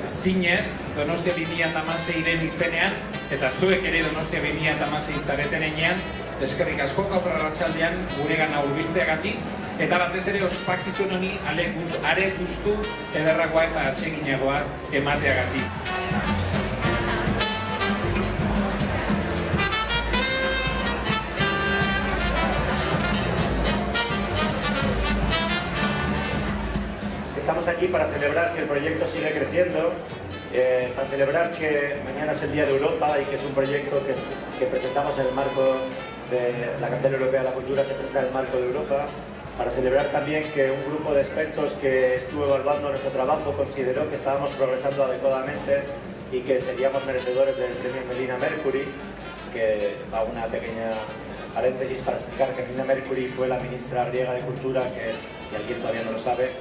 zinez Donostia 2016-ren izenean, eta zuek ere Donostia 2016 zareten enean, eskerrik asko gaur arratsaldean guregana hurbiltzeagatik, eta batez ere ospakizun honi are gustu ederragoa eta atseginagoa emateagatik. Estamos aquí para celebrar que el proyecto sigue creciendo, para celebrar que mañana es el Día de Europa y que es un proyecto que presentamos en el marco de la Capital Europea de la Cultura, se presenta en el marco de Europa, para celebrar también que un grupo de expertos que estuvo evaluando nuestro trabajo consideró que estábamos progresando adecuadamente y que seríamos merecedores del premio Melina Mercury, que va una pequeña paréntesis para explicar que Melina Mercury fue la ministra griega de Cultura que, si alguien todavía no lo sabe,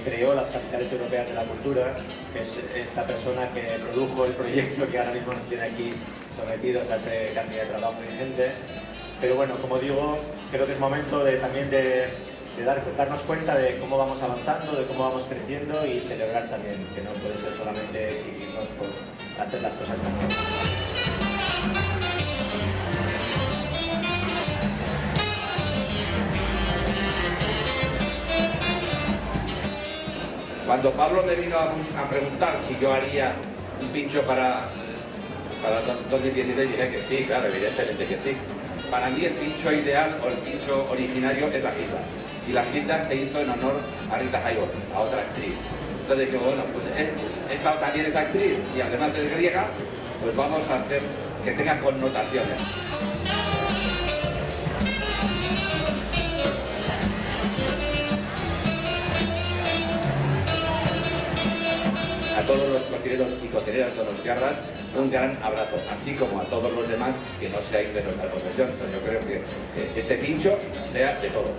creó las capitales europeas de la cultura, que es esta persona que produjo el proyecto que ahora mismo nos tiene aquí sometidos a esta cantidad de trabajo ingente. Pero bueno, como digo, creo que es momento también de darnos cuenta de cómo vamos avanzando, de cómo vamos creciendo y celebrar también, que no puede ser solamente exigirnos por hacer las cosas mejor. Cuando Pablo me vino a preguntar si yo haría un pincho para 2016, dije que sí, claro, evidentemente que sí. Para mí el pincho ideal o el pincho originario es la Gilda. Y la Gilda se hizo en honor a Rita Hayworth, a otra actriz. Entonces dije, bueno, pues esta también es actriz y además es griega, pues vamos a hacer que tenga connotaciones. A todos los cocineros y cocineras donostiarras, un gran abrazo, así como a todos los demás que no seáis de nuestra profesión. Pero yo creo que este pincho sea de todos.